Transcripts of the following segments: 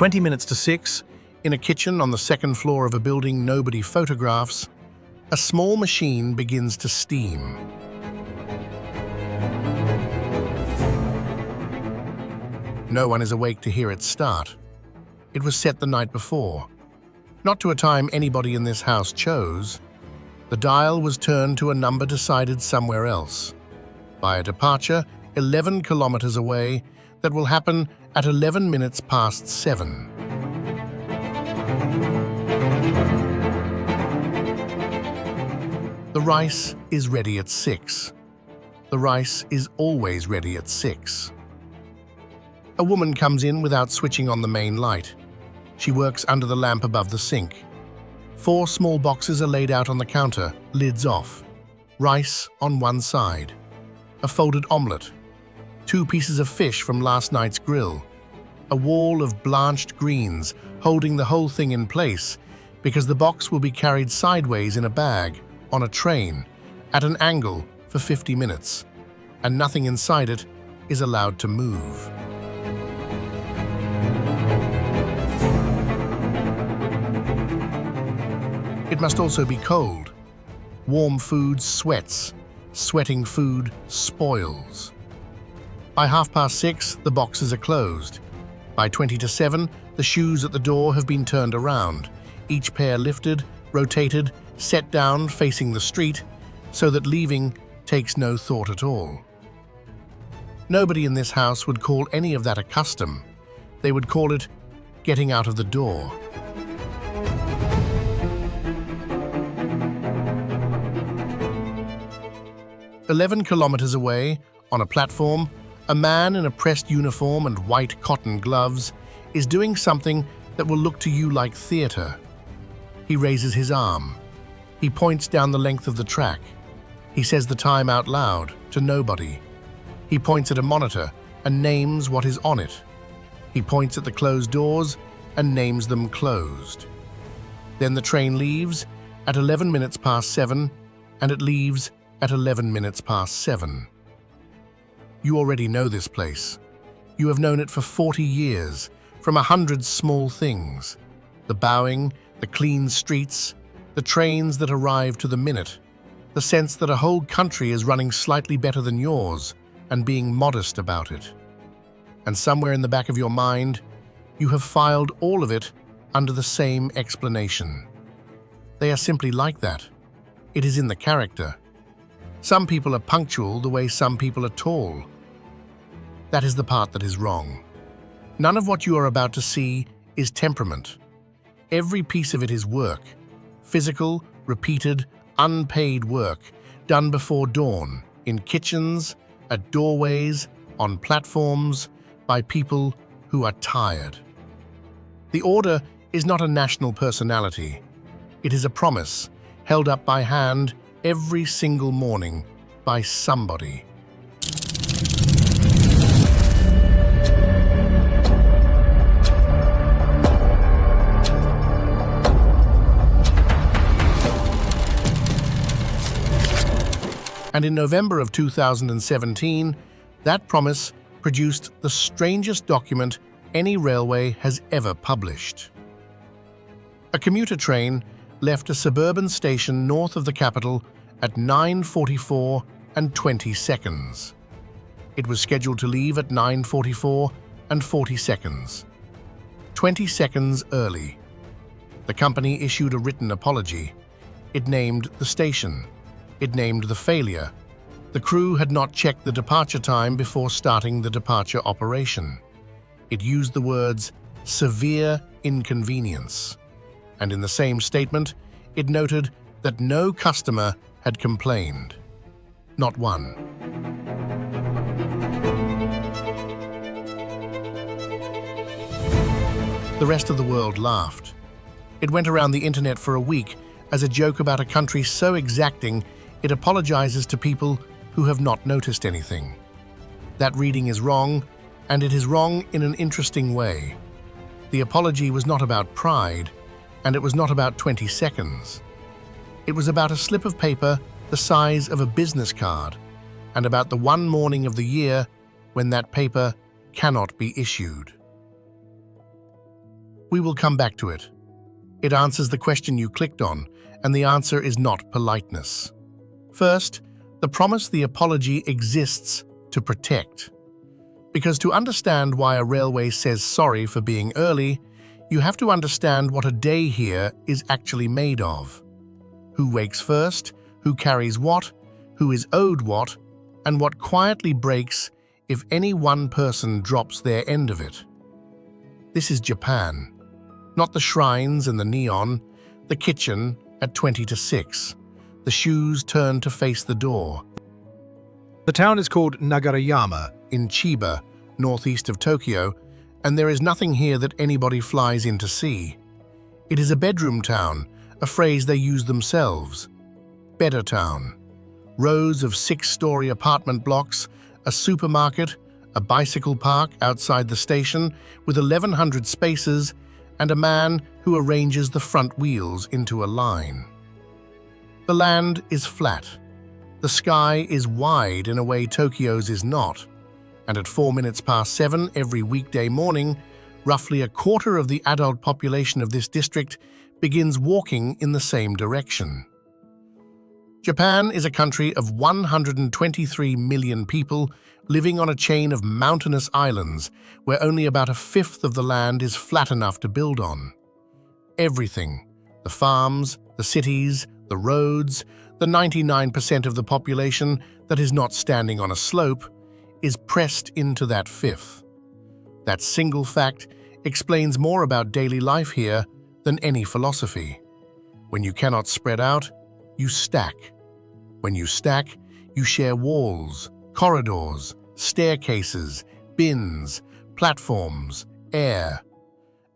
20 minutes to 6, in a kitchen on the second floor of a building nobody photographs, a small machine begins to steam. No one is awake to hear it start. It was set the night before, not to a time anybody in this house chose. The dial was turned to a number decided somewhere else, by a departure 11 kilometers away that will happen at 11 minutes past 7. The rice is ready at 6. The rice is always ready at 6. A woman comes in without switching on the main light. She works under the lamp above the sink. 4 small boxes are laid out on the counter, lids off. Rice on one side. A folded omelette. 2 pieces of fish from last night's grill. A wall of blanched greens holding the whole thing in place because the box will be carried sideways in a bag, on a train, at an angle for 50 minutes, and nothing inside it is allowed to move. It must also be cold. Warm food sweats, sweating food spoils. By 6:30, the boxes are closed. By 20 to 7, the shoes at the door have been turned around, each pair lifted, rotated, set down facing the street, so that leaving takes no thought at all. Nobody in this house would call any of that a custom. They would call it getting out of the door. "11 kilometers away, on a platform, a man in a pressed uniform and white cotton gloves is doing something that will look to you like theater. He raises his arm. He points down the length of the track. He says the time out loud to nobody. He points at a monitor and names what is on it. He points at the closed doors and names them closed. Then the train leaves at 11 minutes past 7, and it leaves at 11 minutes past 7. You already know this place. You have known it for 40 years, from 100 small things. The bowing, the clean streets, the trains that arrive to the minute, the sense that a whole country is running slightly better than yours and being modest about it. And somewhere in the back of your mind, you have filed all of it under the same explanation. They are simply like that. It is in the character. Some people are punctual the way some people are tall. That is the part that is wrong. None of what you are about to see is temperament. Every piece of it is work. Physical, repeated, unpaid work, done before dawn, in kitchens, at doorways, on platforms, by people who are tired. The order is not a national personality. It is a promise, held up by hand every single morning by somebody. And in November of 2017, that promise produced the strangest document any railway has ever published. A commuter train left a suburban station north of the capital at 9:44 and 20 seconds. It was scheduled to leave at 9:44 and 40 seconds. 20 seconds early. The company issued a written apology. It named the station. It named the failure. The crew had not checked the departure time before starting the departure operation. It used the words severe inconvenience. And in the same statement, it noted that no customer had complained. Not one. The rest of the world laughed. It went around the internet for a week as a joke about a country so exacting it apologizes to people who have not noticed anything. That reading is wrong, and it is wrong in an interesting way. The apology was not about pride, and it was not about 20 seconds. It was about a slip of paper the size of a business card, and about the one morning of the year when that paper cannot be issued. We will come back to it. It answers the question you clicked on, and the answer is not politeness. First, the promise the apology exists to protect. Because to understand why a railway says sorry for being early, you have to understand what a day here is actually made of. Who wakes first, who carries what, who is owed what, and what quietly breaks if any one person drops their end of it. This is Japan. Not the shrines and the neon, the kitchen at 20 to 6, the shoes turned to face the door. The town is called Nagarayama. In Chiba, northeast of Tokyo, and there is nothing here that anybody flies in to see. It is a bedroom town, a phrase they use themselves. Better town. Rows of 6-story apartment blocks, a supermarket, a bicycle park outside the station with 1,100 spaces, and a man who arranges the front wheels into a line. The land is flat. The sky is wide in a way Tokyo's is not, and at 7 every weekday morning, roughly a quarter of the adult population of this district begins walking in the same direction. Japan is a country of 123 million people living on a chain of mountainous islands where only about a fifth of the land is flat enough to build on. Everything, the farms, the cities, the roads, the 99% of the population that is not standing on a slope, is pressed into that fifth. That single fact explains more about daily life here than any philosophy. When you cannot spread out, you stack. When you stack, you share walls, corridors, staircases, bins, platforms, air.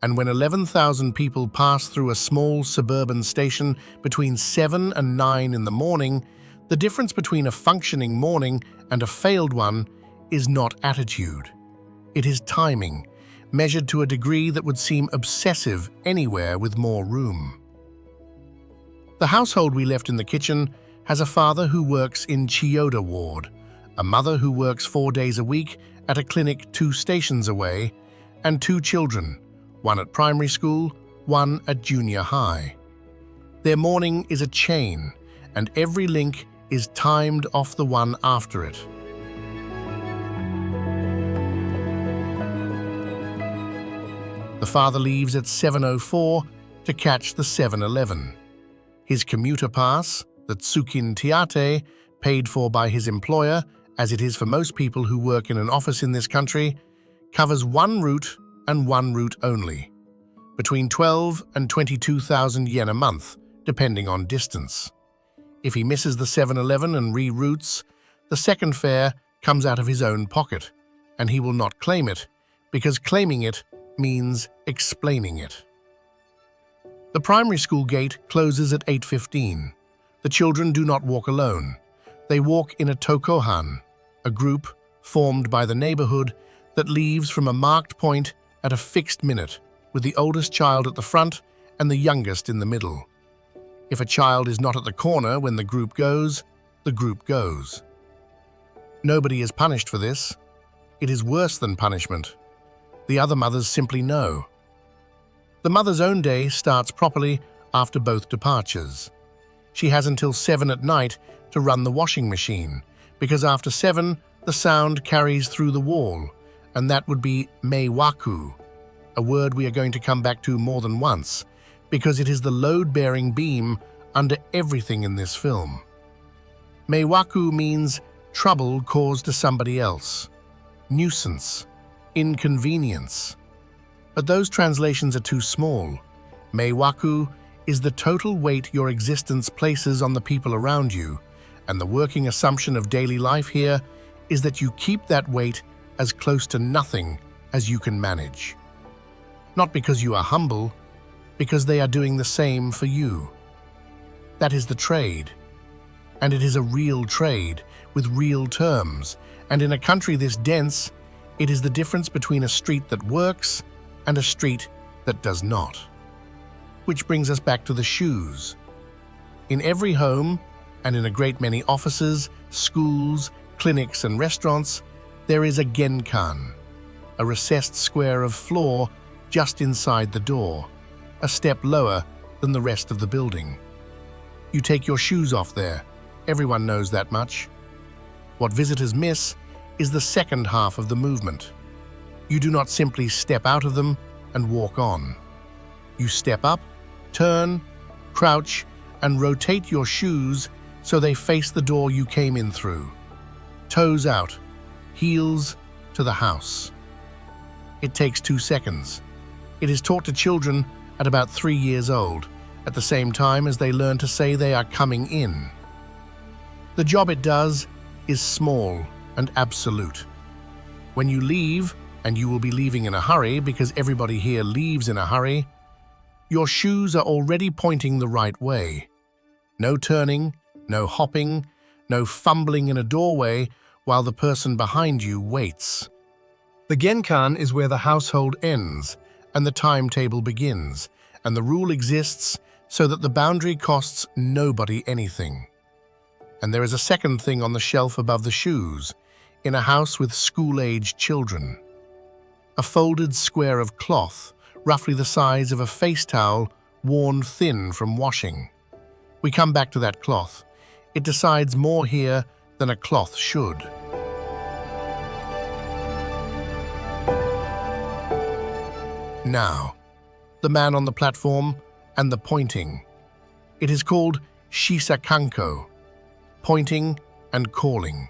And when 11,000 people pass through a small suburban station between 7 and 9 in the morning, the difference between a functioning morning and a failed one is not attitude. It is timing, measured to a degree that would seem obsessive anywhere with more room. The household we left in the kitchen has a father who works in Chiyoda ward, a mother who works 4 days a week at a clinic 2 stations away, and 2 children, one at primary school, one at junior high. Their morning is a chain, and every link is timed off the one after it. The father leaves at 7:04 to catch the 7:11. His commuter pass, the Tsukin Tiate, paid for by his employer, as it is for most people who work in an office in this country, covers one route and one route only, between 12 and 22,000 yen a month, depending on distance. If he misses the 7-Eleven and reroutes, the second fare comes out of his own pocket, and he will not claim it, because claiming it means explaining it. The primary school gate closes at 8:15. The children do not walk alone. They walk in a tokohan, a group formed by the neighborhood that leaves from a marked point at a fixed minute, with the oldest child at the front and the youngest in the middle. If a child is not at the corner when the group goes, the group goes. Nobody is punished for this. It is worse than punishment. The other mothers simply know. The mother's own day starts properly after both departures. She has until 7 at night to run the washing machine, because after 7, the sound carries through the wall, and that would be meiwaku, a word we are going to come back to more than once, because it is the load-bearing beam under everything in this film. Meiwaku means trouble caused to somebody else, nuisance, inconvenience. But those translations are too small. Meiwaku is the total weight your existence places on the people around you, and the working assumption of daily life here is that you keep that weight as close to nothing as you can manage. Not because you are humble, because they are doing the same for you. That is the trade. And it is a real trade, with real terms, and in a country this dense, it is the difference between a street that works and a street that does not. Which brings us back to the shoes. In every home, and in a great many offices, schools, clinics and restaurants, there is a genkan, a recessed square of floor just inside the door, a step lower than the rest of the building. You take your shoes off there. Everyone knows that much. What visitors miss is the second half of the movement. You do not simply step out of them and walk on. You step up, turn, crouch, and rotate your shoes so they face the door you came in through. Toes out, heels to the house. It takes 2 seconds. It is taught to children at about 3 years old, at the same time as they learn to say they are coming in. The job it does is small and absolute. When you leave, and you will be leaving in a hurry because everybody here leaves in a hurry, your shoes are already pointing the right way. No turning, no hopping, no fumbling in a doorway while the person behind you waits. The genkan is where the household ends and the timetable begins, and the rule exists so that the boundary costs nobody anything. And there is a second thing on the shelf above the shoes, in a house with school-aged children. A folded square of cloth, roughly the size of a face towel, worn thin from washing. We come back to that cloth. It decides more here than a cloth should. Now, the man on the platform and the pointing. It is called shisakanko, pointing and calling.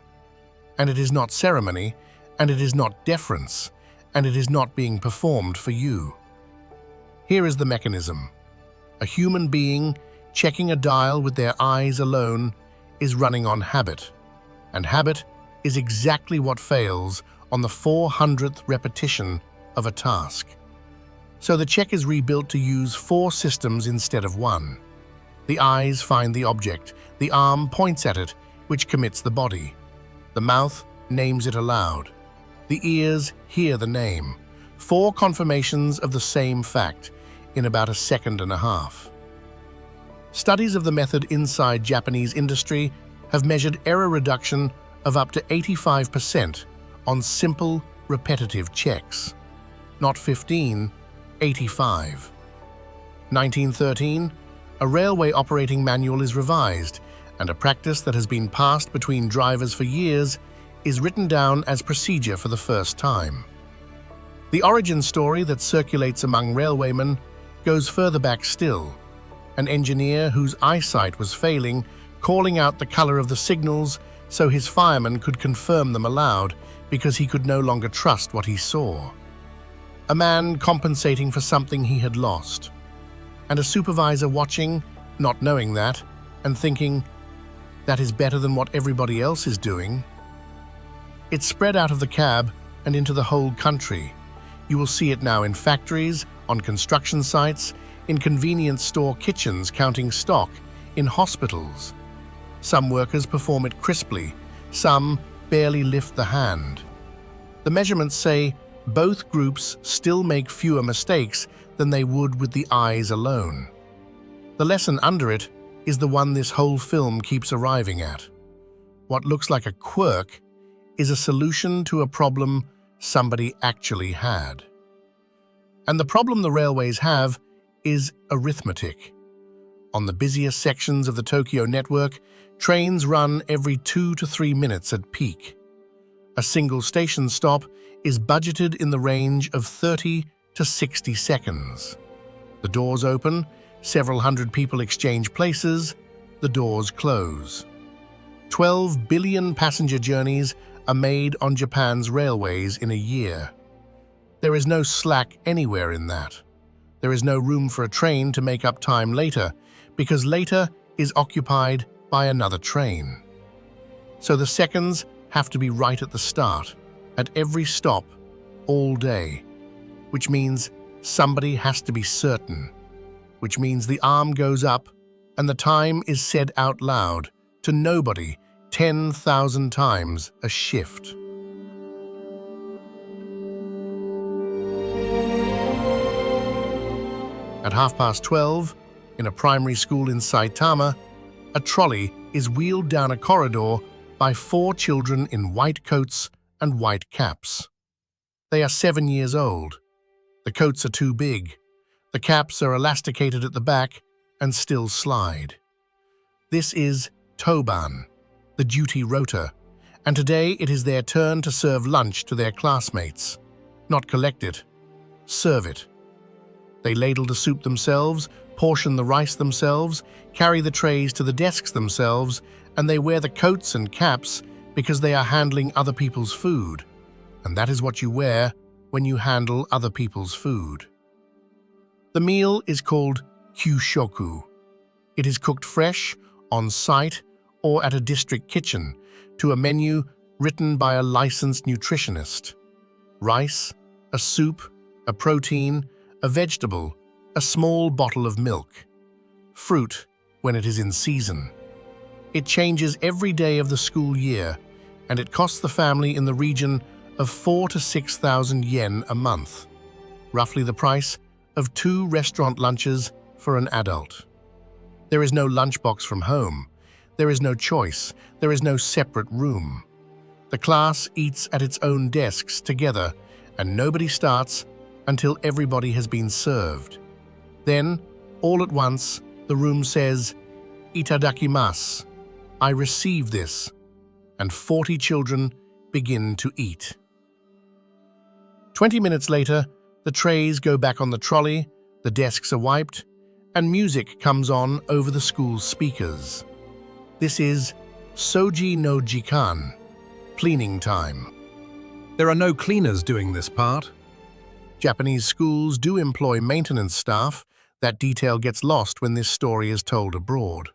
And it is not ceremony, and it is not deference, and it is not being performed for you. Here is the mechanism. A human being checking a dial with their eyes alone is running on habit, and habit is exactly what fails on the 400th repetition of a task. So the check is rebuilt to use 4 systems instead of 1. The eyes find the object, the arm points at it, which commits the body. The mouth names it aloud. The ears hear the name. 4 confirmations of the same fact in about a second and a half. Studies of the method inside Japanese industry have measured error reduction of up to 85% on simple, repetitive checks. Not 15, 85. 1913, a railway operating manual is revised, and a practice that has been passed between drivers for years is written down as procedure for the first time. The origin story that circulates among railwaymen goes further back still. An engineer whose eyesight was failing, calling out the color of the signals so his fireman could confirm them aloud because he could no longer trust what he saw. A man compensating for something he had lost. And a supervisor watching, not knowing that, and thinking, that is better than what everybody else is doing. It spread out of the cab and into the whole country. You will see it now in factories, on construction sites, in convenience store kitchens counting stock, in hospitals. Some workers perform it crisply, some barely lift the hand. The measurements say both groups still make fewer mistakes than they would with the eyes alone. The lesson under it is the one this whole film keeps arriving at. What looks like a quirk is a solution to a problem somebody actually had. And the problem the railways have is arithmetic. On the busiest sections of the Tokyo network, trains run every 2 to 3 minutes at peak. A single station stop is budgeted in the range of 30 to 60 seconds. The doors open, several hundred people exchange places, the doors close. 12 billion passenger journeys are made on Japan's railways in a year. There is no slack anywhere in that. There is no room for a train to make up time later, because later is occupied by another train. So the seconds have to be right at the start, at every stop, all day, which means somebody has to be certain, which means the arm goes up and the time is said out loud to nobody 10,000 times a shift. At 12:30, in a primary school in Saitama, a trolley is wheeled down a corridor by 4 children in white coats and white caps. They are 7 years old. The coats are too big. The caps are elasticated at the back and still slide. This is toban, the duty rota, and today it is their turn to serve lunch to their classmates. Not collect it, serve it. They ladle the soup themselves, portion the rice themselves, carry the trays to the desks themselves, and they wear the coats and caps because they are handling other people's food. And that is what you wear when you handle other people's food. The meal is called kyushoku. It is cooked fresh, on site, or at a district kitchen, to a menu written by a licensed nutritionist. Rice, a soup, a protein, a vegetable, a small bottle of milk. Fruit when it is in season. It changes every day of the school year, and it costs the family in the region of 4,000 to 6,000 yen a month, roughly the price of 2 restaurant lunches for an adult. There is no lunchbox from home. There is no choice. There is no separate room. The class eats at its own desks together, and nobody starts until everybody has been served. Then, all at once, the room says, "Itadakimasu," I receive this, and 40 children begin to eat. 20 minutes later, the trays go back on the trolley, the desks are wiped, and music comes on over the school's speakers. This is Soji no Jikan, cleaning time. There are no cleaners doing this part. Japanese schools do employ maintenance staff. That detail gets lost when this story is told abroad.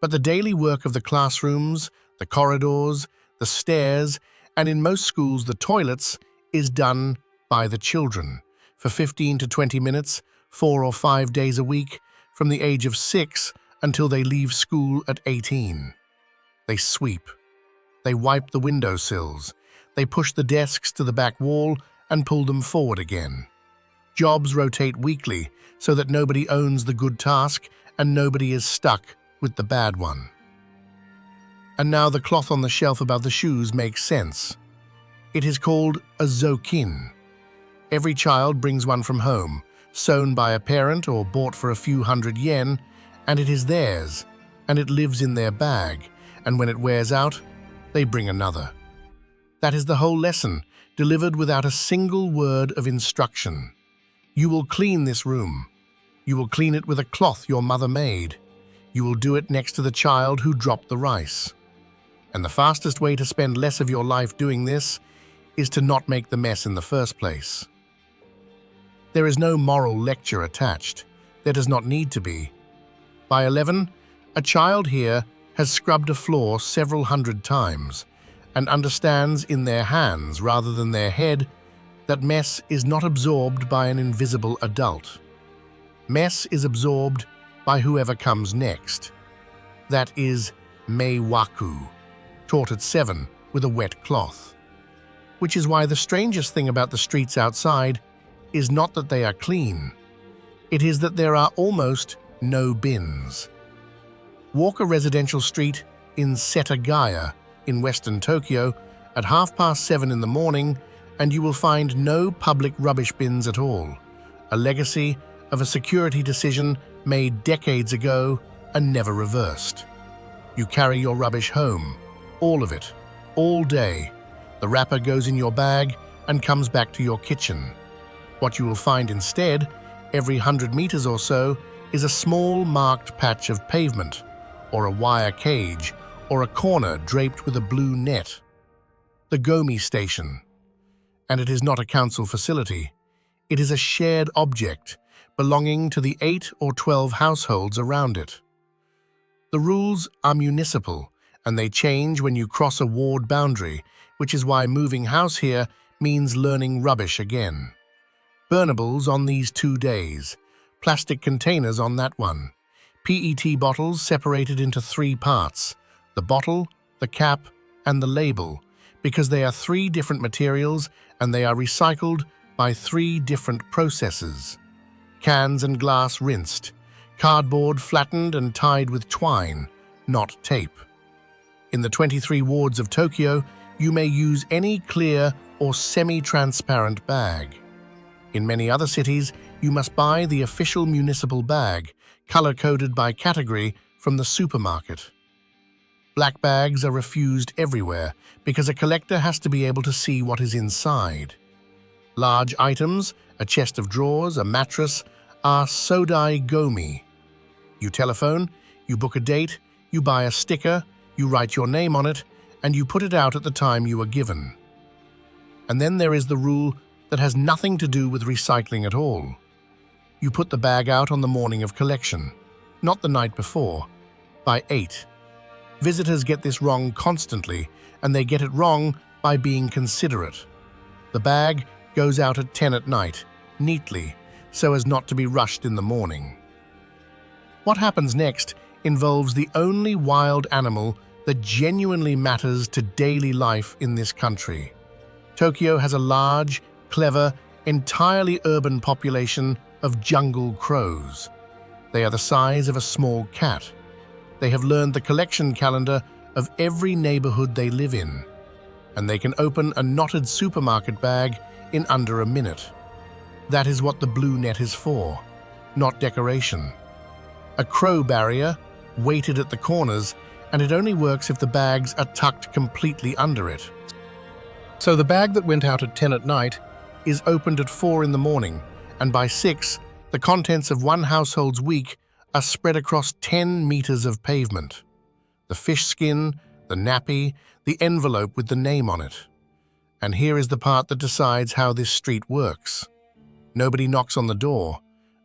But the daily work of the classrooms, the corridors, the stairs, and in most schools the toilets, is done by the children for 15 to 20 minutes, 4 or 5 days a week, from the age of 6 until they leave school at 18. They sweep. They wipe the windowsills. They push the desks to the back wall and pull them forward again. Jobs rotate weekly so that nobody owns the good task and nobody is stuck with the bad one. And now the cloth on the shelf above the shoes makes sense. It is called a zokin. Every child brings one from home, sewn by a parent or bought for a few hundred yen, and it is theirs, and it lives in their bag, and when it wears out, they bring another. That is the whole lesson, delivered without a single word of instruction. You will clean this room. You will clean it with a cloth your mother made. You will do it next to the child who dropped the rice. And the fastest way to spend less of your life doing this is to not make the mess in the first place. There is no moral lecture attached. There does not need to be. By 11, a child here has scrubbed a floor several hundred times and understands in their hands rather than their head that mess is not absorbed by an invisible adult. Mess is absorbed by whoever comes next. That is Maywaku, taught at 7 with a wet cloth. Which is why the strangest thing about the streets outside is not that they are clean. It is that there are almost no bins. Walk a residential street in Setagaya in western Tokyo at 7:30 in the morning and you will find no public rubbish bins at all, a legacy of a security decision made decades ago and never reversed. You carry your rubbish home, all of it, all day. The wrapper goes in your bag and comes back to your kitchen. What you will find instead, every 100 meters or so, is a small marked patch of pavement, or a wire cage, or a corner draped with a blue net. The Gomi station. And it is not a council facility. It is a shared object belonging to the 8 or 12 households around it. The rules are municipal, and they change when you cross a ward boundary, which is why moving house here means learning rubbish again. Burnables on these 2 days, plastic containers on that one, PET bottles separated into 3 parts, the bottle, the cap, and the label, because they are 3 different materials and they are recycled by 3 different processes. Cans and glass rinsed, cardboard flattened and tied with twine, not tape. In the 23 wards of Tokyo, you may use any clear or semi-transparent bag. In many other cities, you must buy the official municipal bag, color-coded by category, from the supermarket. Black bags are refused everywhere because a collector has to be able to see what is inside. Large items, a chest of drawers, a mattress, are sodai gomi. You telephone, you book a date, you buy a sticker, you write your name on it, and you put it out at the time you are given. And then there is the rule that has nothing to do with recycling at all. You put the bag out on the morning of collection, not the night before, by 8. Visitors get this wrong constantly, and they get it wrong by being considerate. The bag goes out at 10 at night, neatly, so as not to be rushed in the morning. What happens next involves the only wild animal that genuinely matters to daily life in this country. Tokyo has a large, clever, entirely urban population of jungle crows. They are the size of a small cat. They have learned the collection calendar of every neighborhood they live in, and they can open a knotted supermarket bag in under a minute. That is what the blue net is for, not decoration. A crow barrier, weighted at the corners, and it only works if the bags are tucked completely under it. So the bag that went out at 10 at night is opened at 4 in the morning, and by 6, the contents of one household's week are spread across 10 meters of pavement. The fish skin, the nappy, the envelope with the name on it. And here is the part that decides how this street works. Nobody knocks on the door.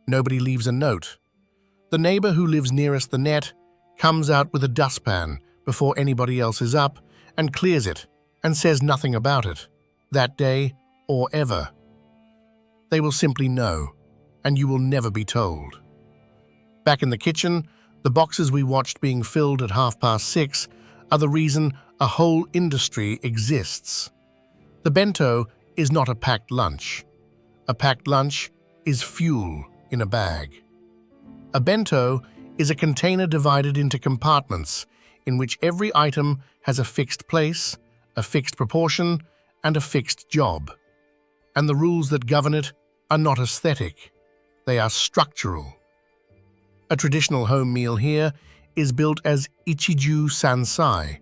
Nobody leaves a note. The neighbor who lives nearest the net comes out with a dustpan before anybody else is up and clears it and says nothing about it, that day or ever. They will simply know, and you will never be told. Back in the kitchen, the boxes we watched being filled at 6:30 are the reason a whole industry exists. The bento is not a packed lunch. A packed lunch is fuel in a bag. A bento is a container divided into compartments in which every item has a fixed place, a fixed proportion, and a fixed job. And the rules that govern it are not aesthetic, they are structural. A traditional home meal here is built as ichiju sansai,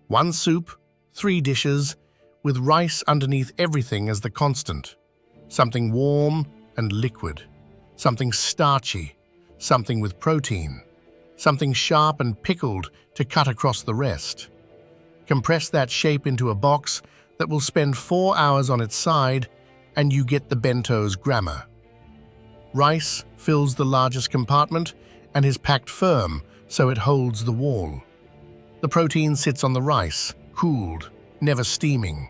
1 soup, 3 dishes, with rice underneath everything as the constant. Something warm and liquid, something starchy, something with protein, something sharp and pickled to cut across the rest. Compress that shape into a box that will spend 4 hours on its side, and you get the bento's grammar. Rice fills the largest compartment and is packed firm so it holds the wall. The protein sits on the rice, cooled, never steaming.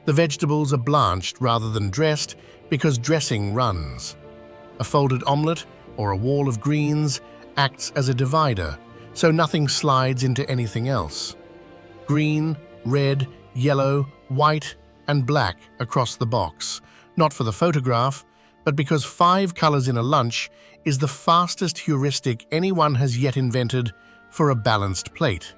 The vegetables are blanched rather than dressed because dressing runs. A folded omelette or a wall of greens acts as a divider, so nothing slides into anything else. Green, red, yellow, white, and black across the box, not for the photograph, but because 5 colors in a lunch is the fastest heuristic anyone has yet invented for a balanced plate,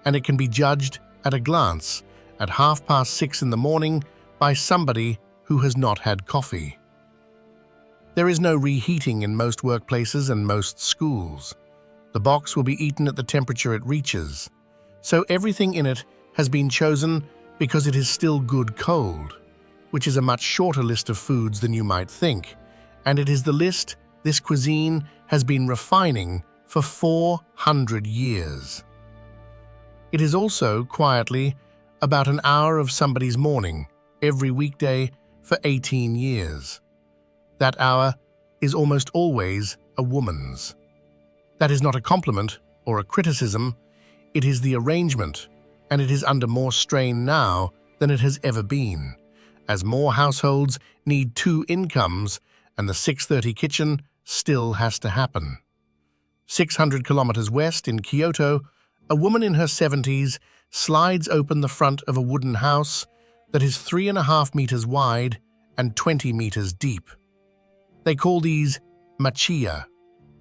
and it can be judged at a glance at 6:30 in the morning by somebody who has not had coffee. There is no reheating in most workplaces and most schools. The box will be eaten at the temperature it reaches, so everything in it has been chosen because it is still good cold, which is a much shorter list of foods than you might think, and it is the list this cuisine has been refining for 400 years. It is also, quietly, about an hour of somebody's morning, every weekday for 18 years. That hour is almost always a woman's. That is not a compliment or a criticism, it is the arrangement, and it is under more strain now than it has ever been, as more households need 2 incomes and the 6:30 kitchen still has to happen. 600 kilometers west in Kyoto, a woman in her 70s slides open the front of a wooden house that is 3.5 meters wide and 20 meters deep. They call these machiya,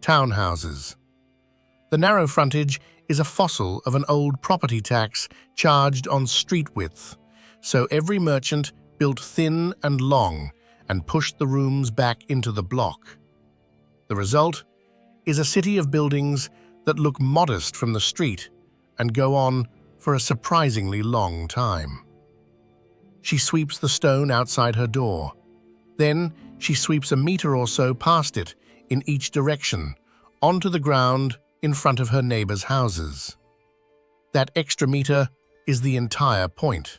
townhouses. The narrow frontage is a fossil of an old property tax charged on street width, so every merchant built thin and long and pushed the rooms back into the block. The result is a city of buildings that look modest from the street and go on for a surprisingly long time. She sweeps the stone outside her door. Then she sweeps a meter or so past it in each direction, onto the ground in front of her neighbors' houses. That extra meter is the entire point.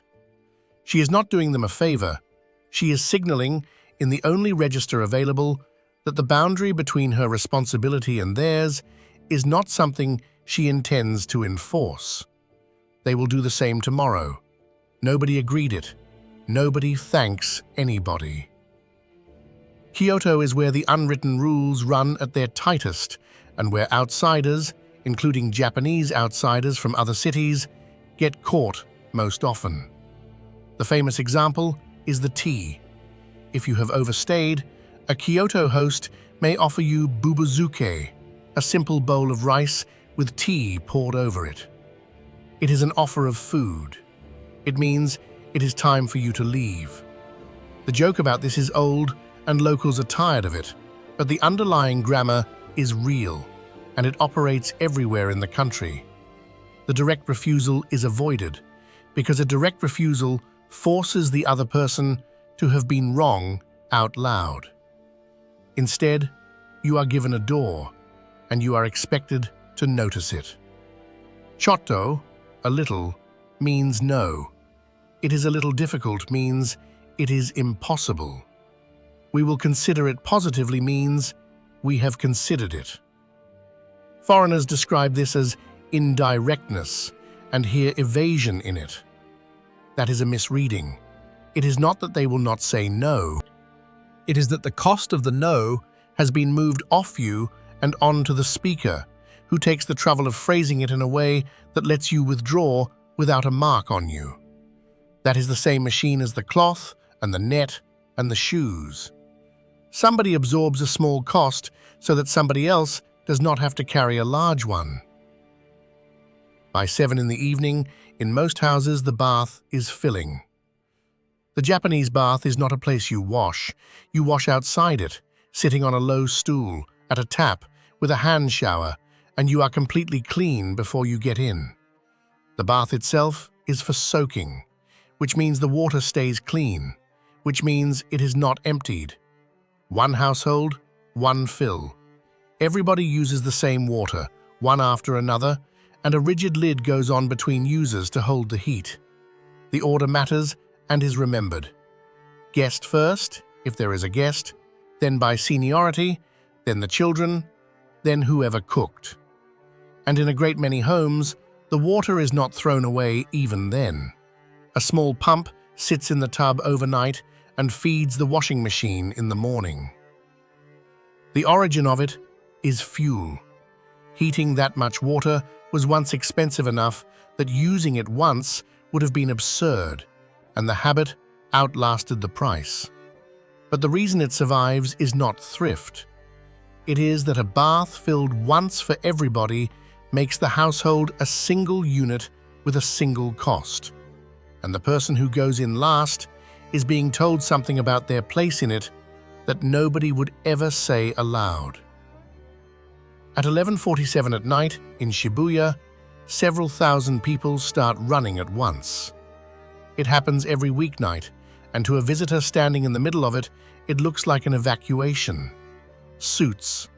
She is not doing them a favor. She is signaling, in the only register available, that the boundary between her responsibility and theirs is not something she intends to enforce. They will do the same tomorrow. Nobody agreed it. Nobody thanks anybody. Kyoto is where the unwritten rules run at their tightest and where outsiders, including Japanese outsiders from other cities, get caught most often. The famous example is the tea. If you have overstayed, a Kyoto host may offer you bubuzuke, a simple bowl of rice with tea poured over it. It is an offer of food. It means it is time for you to leave. The joke about this is old and locals are tired of it, but the underlying grammar is real and it operates everywhere in the country. The direct refusal is avoided because a direct refusal forces the other person to have been wrong out loud. Instead, you are given a door and you are expected to notice it. Chotto, a little, means no. It is a little difficult means it is impossible. We will consider it positively means we have considered it. Foreigners describe this as indirectness and hear evasion in it. That is a misreading. It is not that they will not say no. It is that the cost of the no has been moved off you and onto the speaker, who takes the trouble of phrasing it in a way that lets you withdraw without a mark on you. That is the same machine as the cloth and the net and the shoes. Somebody absorbs a small cost so that somebody else does not have to carry a large one. By 7 in the evening, in most houses the bath is filling. The Japanese bath is not a place you wash. You wash outside it, sitting on a low stool, at a tap, with a hand shower, and you are completely clean before you get in. The bath itself is for soaking, which means the water stays clean, which means it is not emptied. One household, one fill. Everybody uses the same water, one after another, and a rigid lid goes on between users to hold the heat. The order matters and is remembered. Guest first, if there is a guest, then by seniority, then the children, then whoever cooked. And in a great many homes, the water is not thrown away even then. A small pump sits in the tub overnight and feeds the washing machine in the morning. The origin of it is fuel. Heating that much water was once expensive enough that using it once would have been absurd, and the habit outlasted the price. But the reason it survives is not thrift. It is that a bath filled once for everybody makes the household a single unit with a single cost, and the person who goes in last is being told something about their place in it that nobody would ever say aloud. At 11:47 at night, in Shibuya, several thousand people start running at once. It happens every weeknight, and to a visitor standing in the middle of it, it looks like an evacuation. Suits,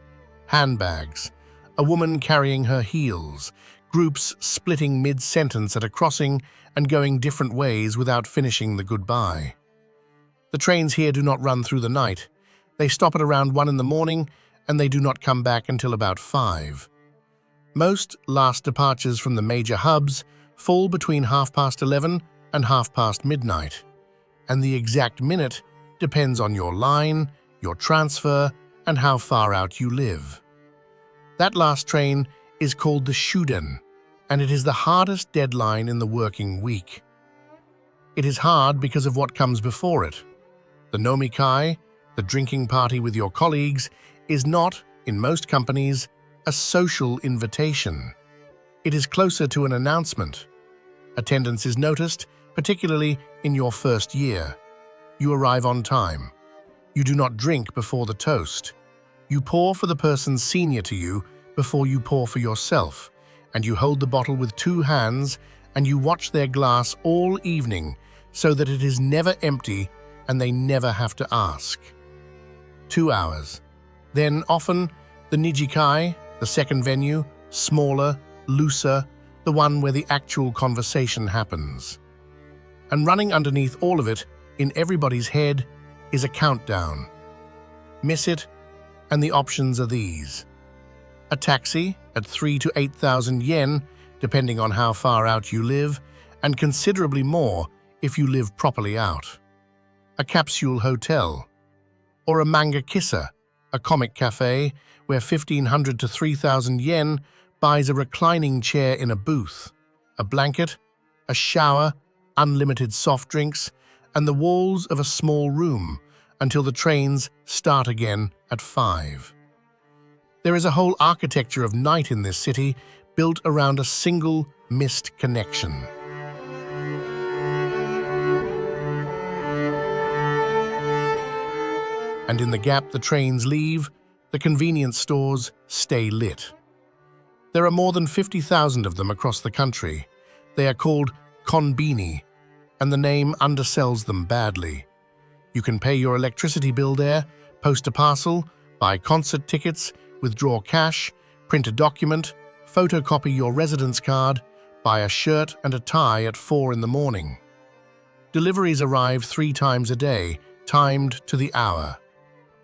handbags, a woman carrying her heels, groups splitting mid-sentence at a crossing and going different ways without finishing the goodbye. The trains here do not run through the night. They stop at around 1 in the morning and they do not come back until about 5. Most last departures from the major hubs fall between 11:30 and midnight, and the exact minute depends on your line, your transfer, and how far out you live. That last train is called the Shuden, and it is the hardest deadline in the working week. It is hard because of what comes before it. The nomikai, the drinking party with your colleagues, is not, in most companies, a social invitation. It is closer to an announcement. Attendance is noticed, particularly in your first year. You arrive on time. You do not drink before the toast. You pour for the person senior to you before you pour for yourself, and you hold the bottle with two hands and you watch their glass all evening so that it is never empty and they never have to ask. 2 hours. Then often the nijikai, the second venue, smaller, looser, the one where the actual conversation happens. And running underneath all of it, in everybody's head, is a countdown. Miss it, and the options are these. A taxi at 3,000 to 8,000 yen, depending on how far out you live, and considerably more if you live properly out. A capsule hotel. Or a manga kissa, a comic cafe where 1,500 to 3,000 yen buys a reclining chair in a booth, a blanket, a shower, unlimited soft drinks, and the walls of a small room until the trains start again at 5. There is a whole architecture of night in this city built around a single missed connection. And in the gap the trains leave, the convenience stores stay lit. There are more than 50,000 of them across the country. They are called konbini, and the name undersells them badly. You can pay your electricity bill there, post a parcel, buy concert tickets, withdraw cash, print a document, photocopy your residence card, buy a shirt and a tie at 4 in the morning. Deliveries arrive 3 times a day, timed to the hour.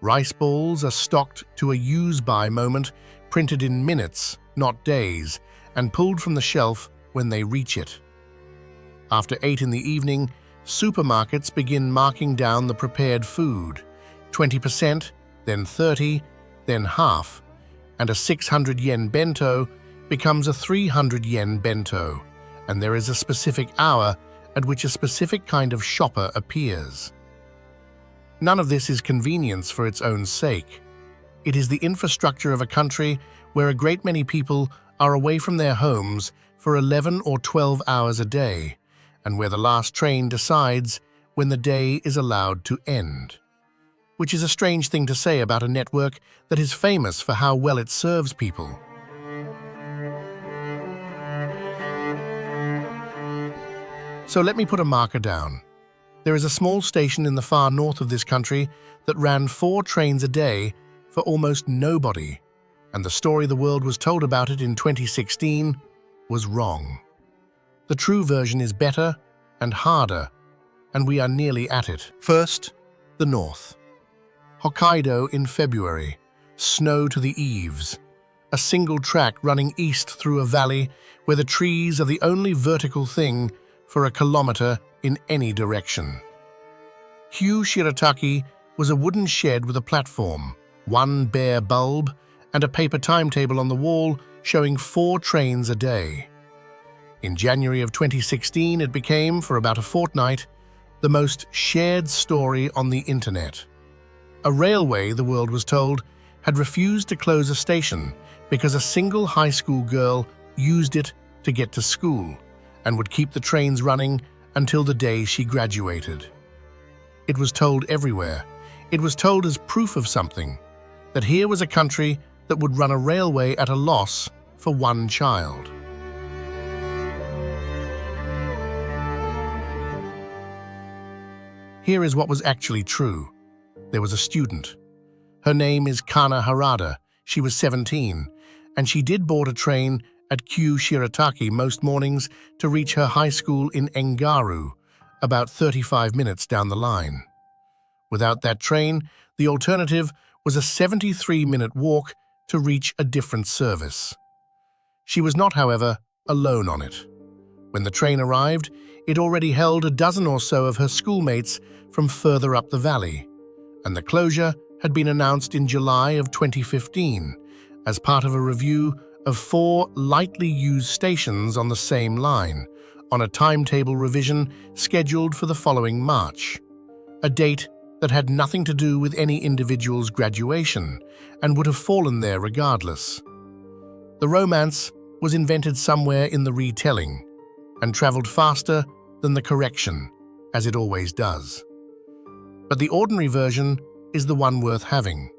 Rice balls are stocked to a use-by moment, printed in minutes, not days, and pulled from the shelf when they reach it. After 8 in the evening, supermarkets begin marking down the prepared food, 20%, then 30, then half, and a 600 yen bento becomes a 300 yen bento, and there is a specific hour at which a specific kind of shopper appears. None of this is convenience for its own sake. It is the infrastructure of a country where a great many people are away from their homes for 11 or 12 hours a day, and where the last train decides when the day is allowed to end. Which is a strange thing to say about a network that is famous for how well it serves people. So let me put a marker down. There is a small station in the far north of this country that ran 4 trains a day for almost nobody, and the story the world was told about it in 2016 was wrong. The true version is better and harder, and we are nearly at it. First, the north. Hokkaido in February, snow to the eaves. A single track running east through a valley where the trees are the only vertical thing for a kilometre in any direction. Hugh Shirataki was a wooden shed with a platform, 1 bare bulb, and a paper timetable on the wall showing 4 trains a day. In January of 2016, it became, for about a fortnight, the most shared story on the internet. A railway, the world was told, had refused to close a station because a single high school girl used it to get to school and would keep the trains running until the day she graduated. It was told everywhere. It was told as proof of something, that here was a country that would run a railway at a loss for 1 child. Here is what was actually true. There was a student. Her name is Kana Harada. She was 17, and she did board a train at Q Shirataki most mornings to reach her high school in Engaru, about 35 minutes down the line. Without that train, the alternative was a 73-minute walk to reach a different service. She was not, however, alone on it. When the train arrived, it already held a dozen or so of her schoolmates from further up the valley, and the closure had been announced in July of 2015 as part of a review of 4 lightly used stations on the same line, on a timetable revision scheduled for the following March, a date that had nothing to do with any individual's graduation and would have fallen there regardless. The romance was invented somewhere in the retelling and travelled faster than the correction, as it always does. But the ordinary version is the one worth having.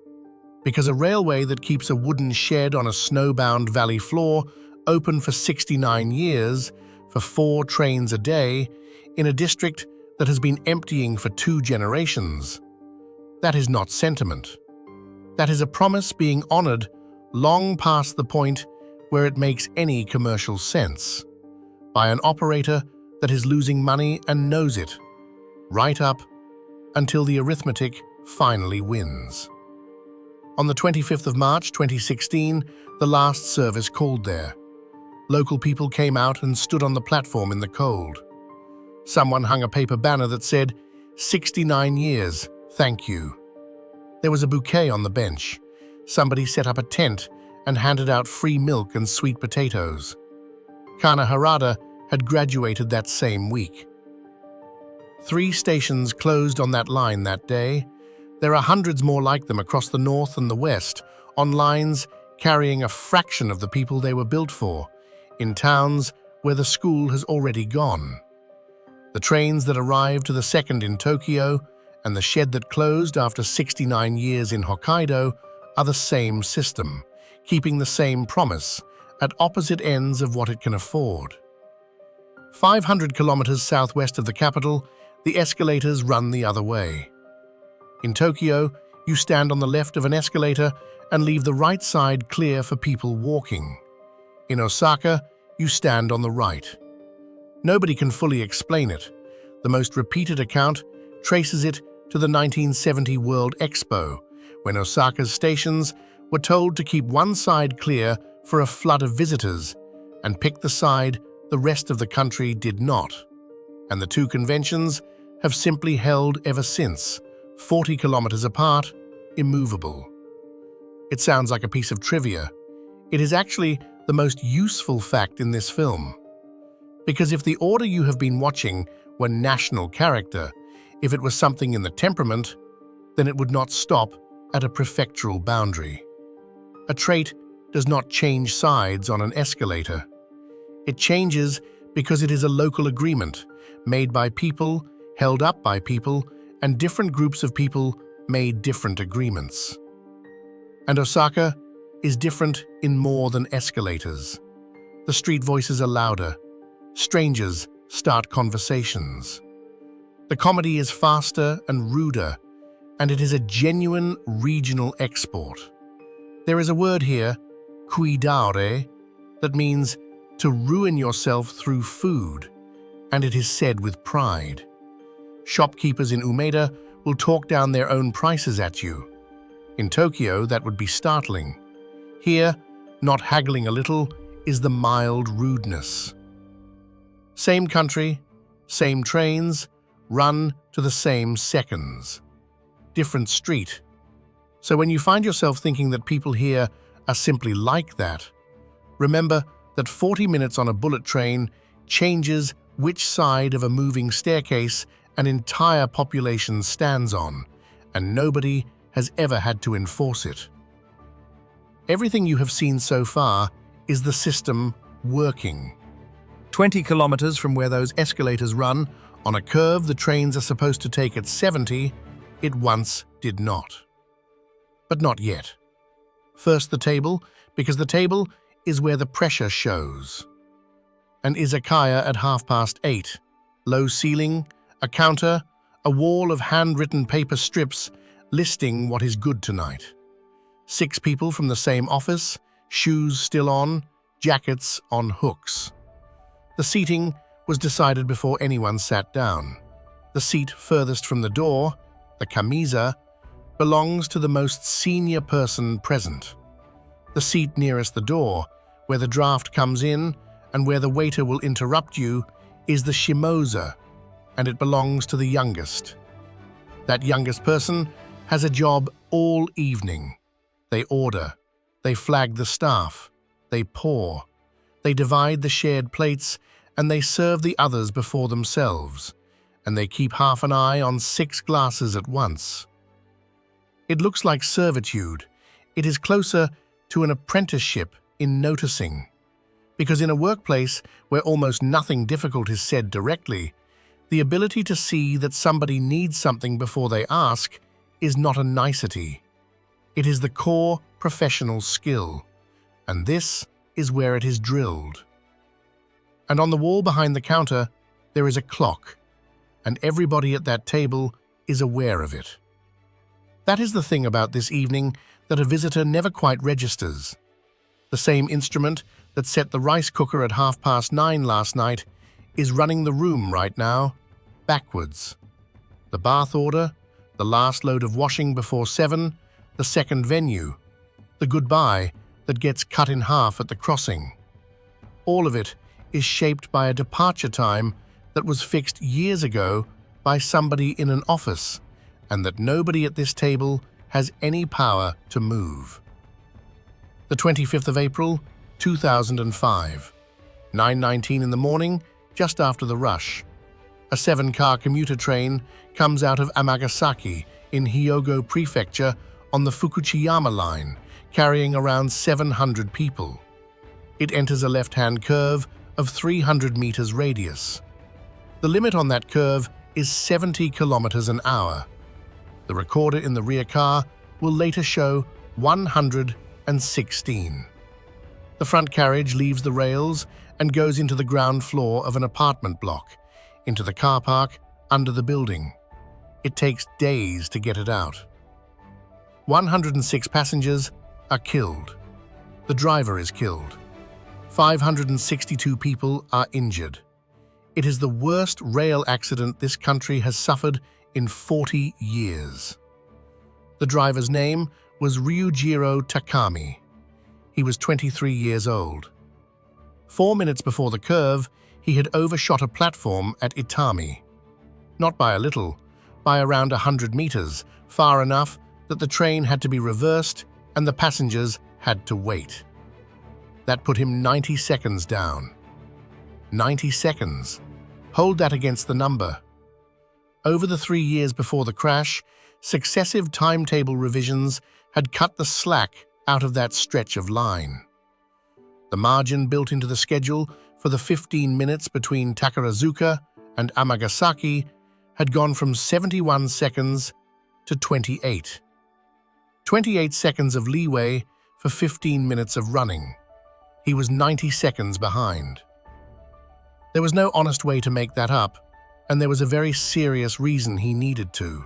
Because a railway that keeps a wooden shed on a snowbound valley floor open for 69 years, for 4 trains a day, in a district that has been emptying for 2 generations, that is not sentiment. That is a promise being honored long past the point where it makes any commercial sense, by an operator that is losing money and knows it, right up until the arithmetic finally wins. On the 25th of March 2016, the last service called there. Local people came out and stood on the platform in the cold. Someone hung a paper banner that said, 69 years, thank you. There was a bouquet on the bench. Somebody set up a tent and handed out free milk and sweet potatoes. Kana Harada had graduated that same week. 3 stations closed on that line that day. There are hundreds more like them across the north and the west, on lines carrying a fraction of the people they were built for, in towns where the school has already gone. The trains that arrived to the second in Tokyo and the shed that closed after 69 years in Hokkaido are the same system, keeping the same promise at opposite ends of what it can afford. 500 kilometers southwest of the capital, the escalators run the other way. In Tokyo, you stand on the left of an escalator and leave the right side clear for people walking. In Osaka, you stand on the right. Nobody can fully explain it. The most repeated account traces it to the 1970 World Expo, when Osaka's stations were told to keep one side clear for a flood of visitors and pick the side the rest of the country did not. And the 2 conventions have simply held ever since, 40 kilometers apart, immovable. It sounds like a piece of trivia. It is actually the most useful fact in this film. Because if the order you have been watching were national character, if it was something in the temperament, then it would not stop at a prefectural boundary. A trait does not change sides on an escalator. It changes because it is a local agreement, made by people, held up by people, and different groups of people made different agreements. And Osaka is different in more than escalators. The street voices are louder. Strangers start conversations. The comedy is faster and ruder, and it is a genuine regional export. There is a word here, kuidare, that means to ruin yourself through food, and it is said with pride. Shopkeepers in Umeda will talk down their own prices at you. In Tokyo, that would be startling. Here, not haggling a little is the mild rudeness. Same country, same trains, run to the same seconds. Different street. So when you find yourself thinking that people here are simply like that, remember that 40 minutes on a bullet train changes which side of a moving staircase an entire population stands on, and nobody has ever had to enforce it. Everything you have seen so far is the system working. 20 kilometers from where those escalators run, on a curve the trains are supposed to take at 70, it once did not. But not yet. First the table, because the table is where the pressure shows. An izakaya at 8:30, low ceiling, a counter, a wall of handwritten paper strips listing what is good tonight. 6 people from the same office, shoes still on, jackets on hooks. The seating was decided before anyone sat down. The seat furthest from the door, the kamisa, belongs to the most senior person present. The seat nearest the door, where the draft comes in and where the waiter will interrupt you, is the shimoza, and it belongs to the youngest. That youngest person has a job all evening. They order, they flag the staff, they pour, they divide the shared plates, and they serve the others before themselves, and they keep half an eye on 6 glasses at once. It looks like servitude. It is closer to an apprenticeship in noticing. Because in a workplace where almost nothing difficult is said directly, the ability to see that somebody needs something before they ask is not a nicety. It is the core professional skill, and this is where it is drilled. And on the wall behind the counter, there is a clock, and everybody at that table is aware of it. That is the thing about this evening that a visitor never quite registers. The same instrument that set the rice cooker at 9:30 last night is running the room right now, backwards. The bath order, the last load of washing before 7, the second venue, the goodbye that gets cut in half at the crossing. All of it is shaped by a departure time that was fixed years ago by somebody in an office, and that nobody at this table has any power to move. The 25th of April, 2005, 9:19 in the morning, just after the rush. A 7-car commuter train comes out of Amagasaki in Hyogo Prefecture on the Fukuchiyama line, carrying around 700 people. It enters a left-hand curve of 300 meters radius. The limit on that curve is 70 kilometers an hour. The recorder in the rear car will later show 116. The front carriage leaves the rails and goes into the ground floor of an apartment block, into the car park under the building. It takes days to get it out. 106 passengers are killed. The driver is killed. 562 people are injured. It is the worst rail accident this country has suffered in 40 years. The driver's name was Ryujiro Takami. He was 23 years old. 4 minutes before the curve, he had overshot a platform at Itami. Not by a little, by around 100 meters, far enough that the train had to be reversed and the passengers had to wait. That put him 90 seconds down. 90 seconds. Hold that against the number. Over the 3 years before the crash, successive timetable revisions had cut the slack out of that stretch of line. The margin built into the schedule for the 15 minutes between Takarazuka and Amagasaki had gone from 71 seconds to 28. 28 seconds of leeway for 15 minutes of running. He was 90 seconds behind. There was no honest way to make that up, and there was a very serious reason he needed to.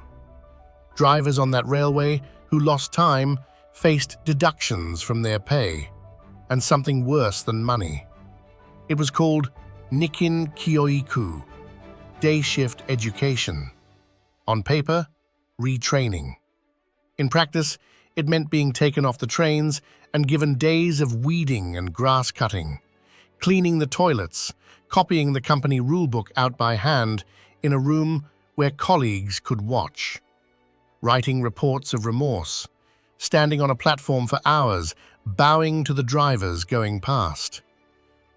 Drivers on that railway who lost time faced deductions from their pay, and something worse than money. It was called Nikin Kyoiku, day shift education. On paper, retraining. In practice, it meant being taken off the trains and given days of weeding and grass cutting, cleaning the toilets, copying the company rulebook out by hand in a room where colleagues could watch, writing reports of remorse, standing on a platform for hours, bowing to the drivers going past.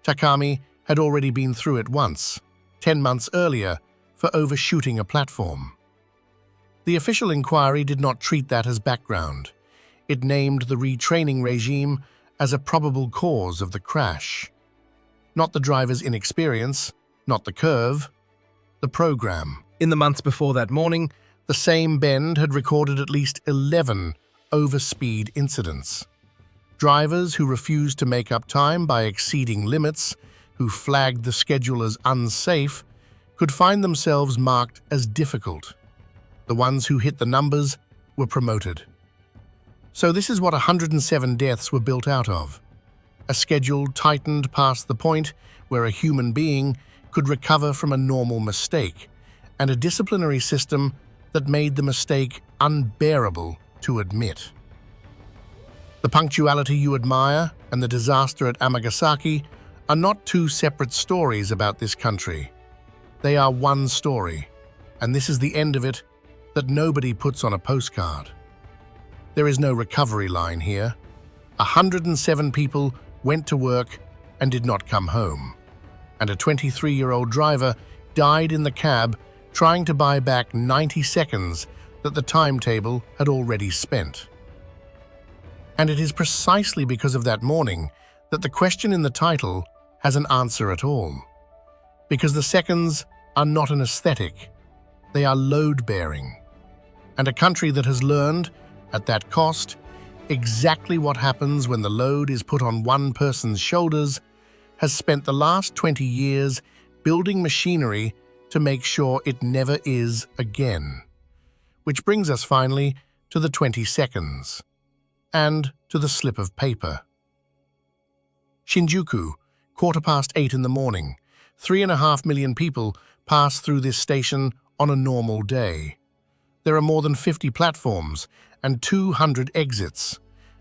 Takami had already been through it once, 10 months earlier, for overshooting a platform. The official inquiry did not treat that as background. It named the retraining regime as a probable cause of the crash. Not the driver's inexperience, not the curve, the program. In the months before that morning, The same bend had recorded at least 11 overspeed incidents. Drivers who refused to make up time by exceeding limits, who flagged the schedule as unsafe, could find themselves marked as difficult. The ones who hit the numbers were promoted. So this is what 107 deaths were built out of. A schedule tightened past the point where a human being could recover from a normal mistake, and a disciplinary system that made the mistake unbearable to admit. The punctuality you admire and the disaster at Amagasaki are not two separate stories about this country. They are one story, and this is the end of it that nobody puts on a postcard. There is no recovery line here. 107 people went to work and did not come home, and a 23-year-old driver died in the cab trying to buy back 90 seconds that the timetable had already spent. And it is precisely because of that morning that the question in the title has an answer at all. Because the seconds are not an aesthetic, they are load-bearing. and a country that has learned, at that cost, exactly what happens when the load is put on one person's shoulders, has spent the last 20 years building machinery to make sure it never is again. Which brings us finally to the 20 seconds, and to the slip of paper. Shinjuku, 8:15 in the morning. 3.5 million people pass through this station on a normal day. There are more than 50 platforms and 200 exits,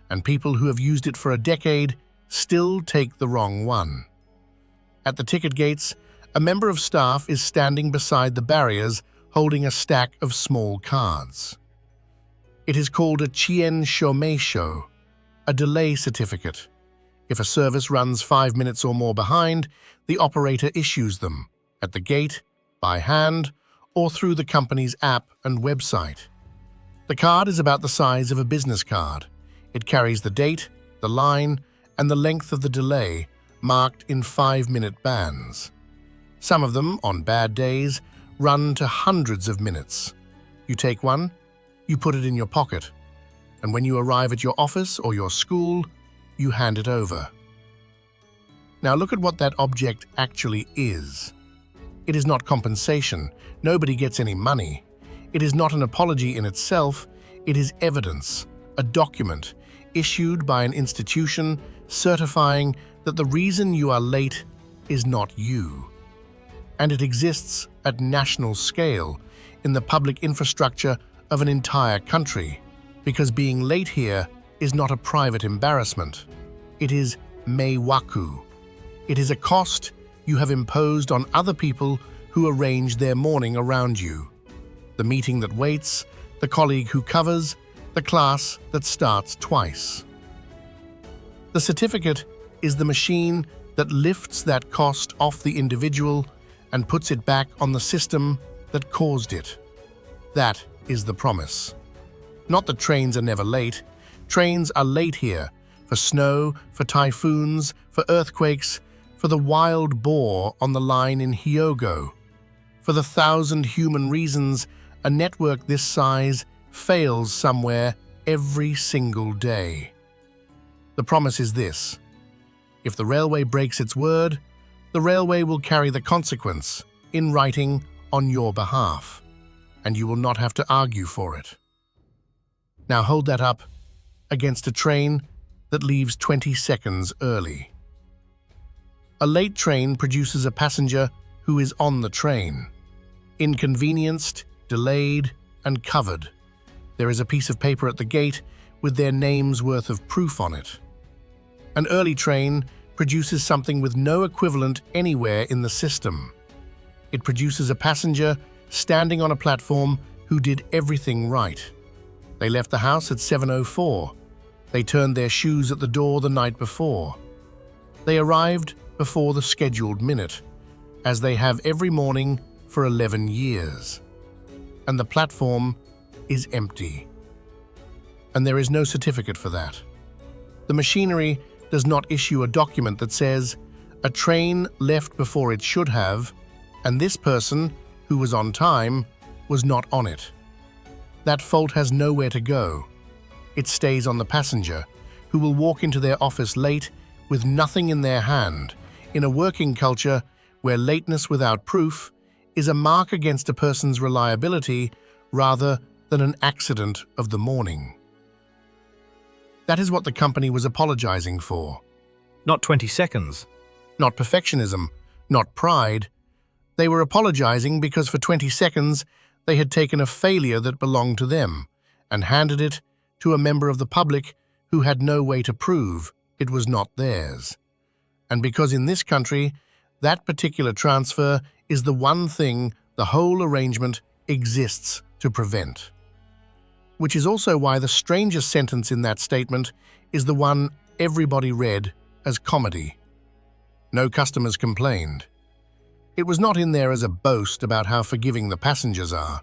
and people who have used it for a decade still take the wrong one. At the ticket gates, a member of staff is standing beside the barriers holding a stack of small cards. It is called a chien shomeisho, a delay certificate. If a service runs 5 minutes or more behind, the operator issues them, at the gate, by hand, or through the company's app and website. The card is about the size of a business card. It carries the date, the line, and the length of the delay, marked in 5-minute bands. Some of them, on bad days, run to hundreds of minutes. You take one, you put it in your pocket, and when you arrive at your office or your school, you hand it over. Now look at what that object actually is. It is not compensation. Nobody gets any money. It is not an apology in itself. It is evidence, a document, issued by an institution certifying that the reason you are late is not you. And it exists at national scale, in the public infrastructure of an entire country, because being late here is not a private embarrassment. It is Maywaku. It is a cost you have imposed on other people who arrange their morning around you. The meeting that waits, the colleague who covers, the class that starts twice. The certificate is the machine that lifts that cost off the individual and puts it back on the system that caused it. That is the promise. Not that trains are never late. Trains are late here for snow, for typhoons, for earthquakes, for the wild boar on the line in Hyogo. For the 1,000 human reasons a network this size fails somewhere every single day. The promise is this: if the railway breaks its word, the railway will carry the consequence in writing on your behalf, and you will not have to argue for it. Now hold that up against a train that leaves 20 seconds early. A late train produces a passenger who is on the train, inconvenienced, delayed, and covered. There is a piece of paper at the gate with their name's worth of proof on it. An early train produces something with no equivalent anywhere in the system. It produces a passenger standing on a platform who did everything right. They left the house at 7:04. They turned their shoes at the door the night before. They arrived before the scheduled minute, as they have every morning for 11 years. And the platform is empty. And there is no certificate for that. The machinery does not issue a document that says, a train left before it should have, and this person, who was on time, was not on it. That fault has nowhere to go. It stays on the passenger, who will walk into their office late with nothing in their hand, in a working culture where lateness without proof is a mark against a person's reliability rather than an accident of the morning. That is what the company was apologizing for. Not 20 seconds. Not perfectionism, not pride. They were apologizing because for 20 seconds they had taken a failure that belonged to them and handed it to a member of the public who had no way to prove it was not theirs. And because in this country, that particular transfer is the one thing the whole arrangement exists to prevent. Which is also why the strangest sentence in that statement is the one everybody read as comedy. No customers complained. It was not in there as a boast about how forgiving the passengers are.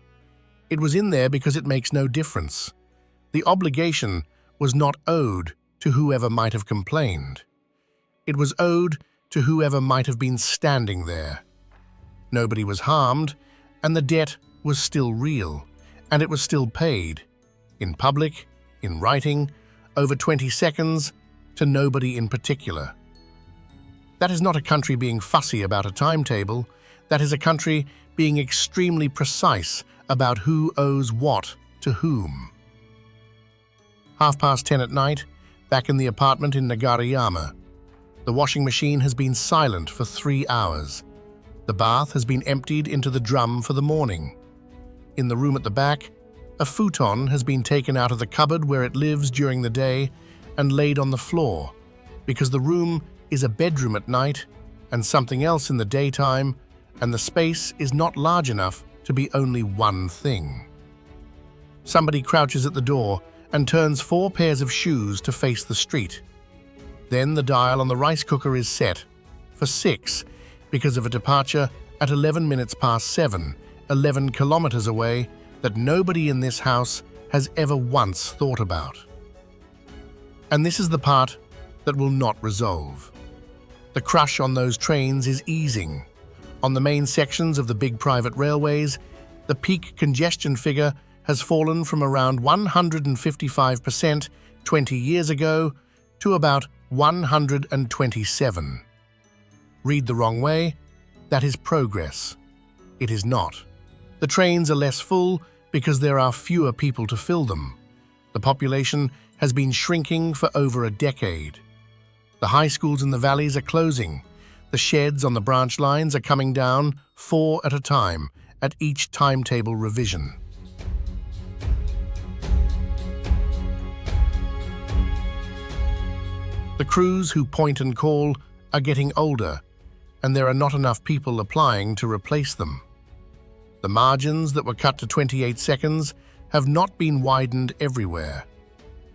It was in there because it makes no difference. The obligation was not owed to whoever might have complained. It was owed to whoever might have been standing there. Nobody was harmed, and the debt was still real, and it was still paid. In public, in writing, over 20 seconds, to nobody in particular. That is not a country being fussy about a timetable. That is a country being extremely precise about who owes what to whom. 10:30 at night, back in the apartment in Nagarayama. The washing machine has been silent for 3 hours. The bath has been emptied into the drum for the morning. In the room at the back, a futon has been taken out of the cupboard where it lives during the day and laid on the floor, because the room is a bedroom at night and something else in the daytime, and the space is not large enough to be only one thing. Somebody crouches at the door and turns 4 pairs of shoes to face the street. Then the dial on the rice cooker is set for 6 because of a departure at 11 minutes past 7, 11 kilometers away, that nobody in this house has ever once thought about. And this is the part that will not resolve. The crush on those trains is easing. On the main sections of the big private railways, the peak congestion figure has fallen from around 155% 20 years ago to about 127. Read the wrong way, that is progress. It is not. The trains are less full because there are fewer people to fill them. The population has been shrinking for over a decade. The high schools in the valleys are closing. The sheds on the branch lines are coming down 4 at a time at each timetable revision. The crews who point and call are getting older, and there are not enough people applying to replace them. The margins that were cut to 28 seconds have not been widened everywhere,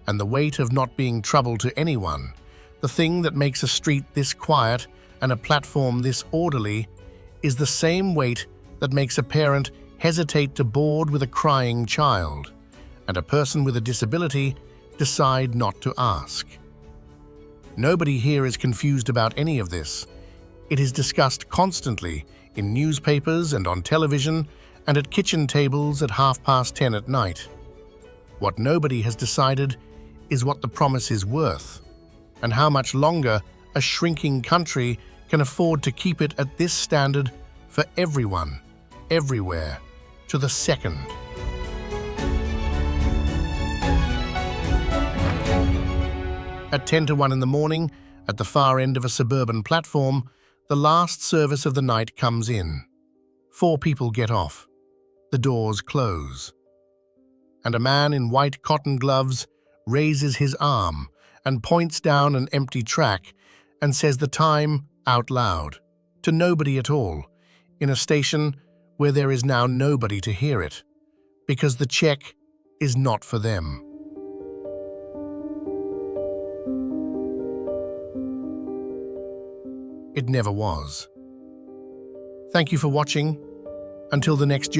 and the weight of not being trouble to anyone, the thing that makes a street this quiet and a platform this orderly, is the same weight that makes a parent hesitate to board with a crying child, and a person with a disability decide not to ask. Nobody here is confused about any of this. It is discussed constantly in newspapers and on television and at kitchen tables at 10:30 at night. What nobody has decided is what the promise is worth, and how much longer a shrinking country can afford to keep it at this standard for everyone, everywhere, to the second. At 10:50 in the morning, at the far end of a suburban platform, the last service of the night comes in. 4 people get off. The doors close. And a man in white cotton gloves raises his arm and points down an empty track and says the time out loud, to nobody at all, in a station where there is now nobody to hear it, because the check is not for them. It never was. Thank you for watching. Until the next journey.